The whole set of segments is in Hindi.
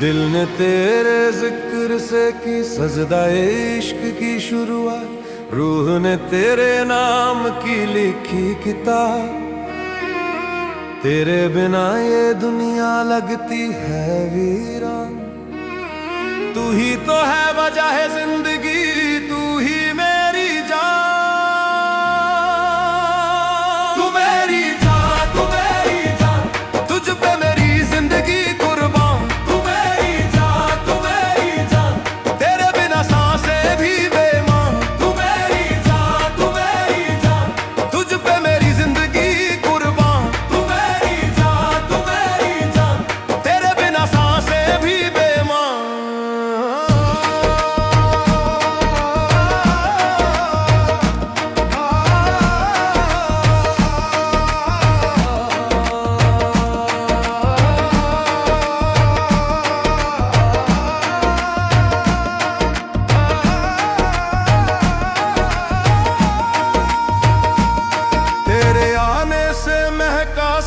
दिल ने तेरे जिक्र से की सजदा इश्क की शुरुआत, रूह ने तेरे नाम की लिखी किताब। तेरे बिना ये दुनिया लगती है वीरान। तू ही तो है वजह है जिंदगी, तू ही मेरी जान। तू मेरी जान, तू मेरी जान, तुझ पे मेरी जिंदगी कुर्बान। तू मेरी जान, तू मेरी जान, तेरे बिना सांसें भी बेईमान। तू मेरी जान, तू मेरी जान, तुझ पे मेरी जिंदगी कुर्बान। तू मेरी जान, तू मेरी जान, तेरे बिना सांसें भी बेईमान।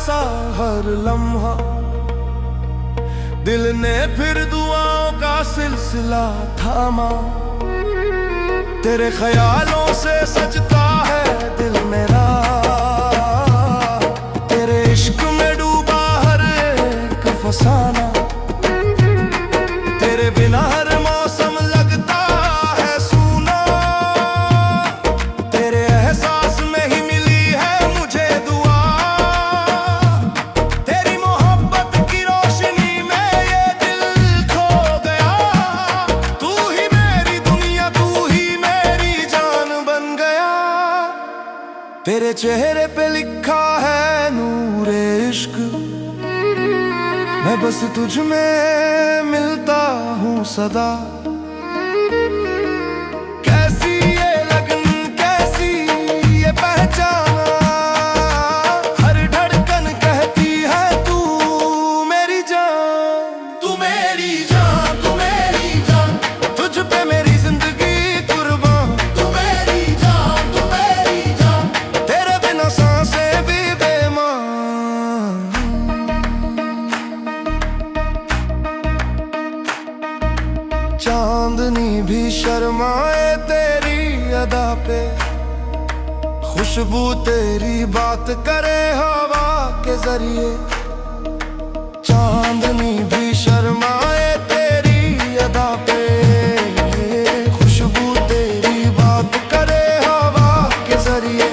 सा हर लम्हा दिल ने फिर दुआओं का सिलसिला थामा। तेरे ख्यालों से सजता है दिल मेरा, तेरे इश्क में डूबा हर एक फसाना। तेरे बिना हर मौसम लगता है सूना, तेरे एहसास में ही मिली है मुझे दुआ। तेरे चेहरे पे लिखा है नूरे इश्क, मैं बस तुझ में मिलता हूँ सदा। कैसी ये लगन, कैसी ये पहचाना, हर धड़कन कहती है तू मेरी जान। तू मेरी जान, तू मेरी जान, तुझ पे मेरी जिंदगी कुर्बान। तू मेरी जान, तू मेरी जान, तेरे बिना सांसें भी बेईमान। चांदनी भी शर्माए तेरी अदा पे, खुशबू तेरी बात करे हवा के जरिए। चांदनी भी शर्माए तेरी अदा पे, खुशबू तेरी बात करे हवा के जरिए।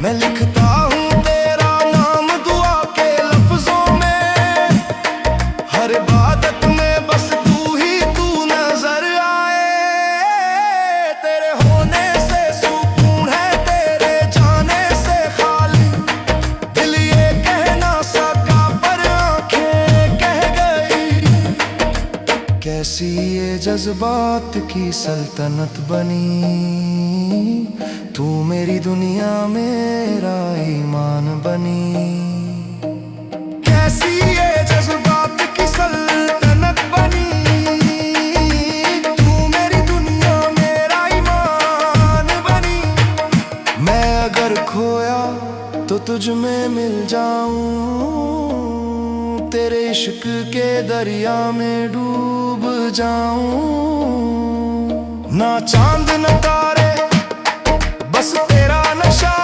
मैं लिखता हूँ तेरा नाम दुआ के लफ्जों में, हर इबादत में बस तू ही तू नजर आए। तेरे होने से सुकून है, तेरे जाने से खाली। दिल ये कह ना सका पर आंखें कह गई। कैसी ये जज्बात की सल्तनत बनी, तू मेरी दुनिया मेरा ईमान बनी। कैसी ये जज्बात की सल्तनत बनी, तू मेरी दुनिया मेरा ईमान बनी। मैं अगर खोया तो तुझ में मिल जाऊं, तेरे इश्क के दरिया में डूब जाऊं। ना चांद न तारे, बस तेरा नशा,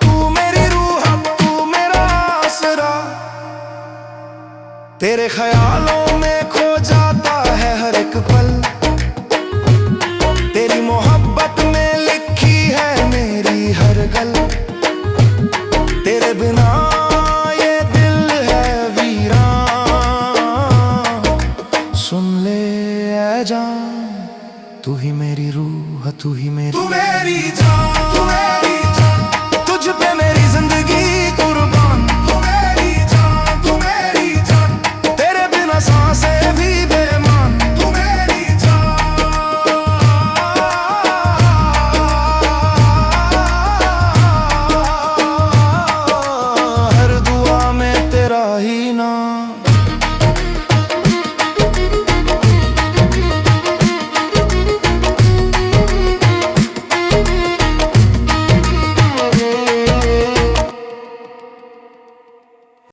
तू मेरी रूह, तू मेरा आसरा। तेरे ख्यालों में खो जाता है हर एक पल, तेरी मोहब्बत में लिखी है मेरी हर गल। तेरे बिना ये दिल है वीरान। सुन ले ऐ जान, तू ही मेरी रूह, तू ही मेरी, तू मेरी जान, तू मेरी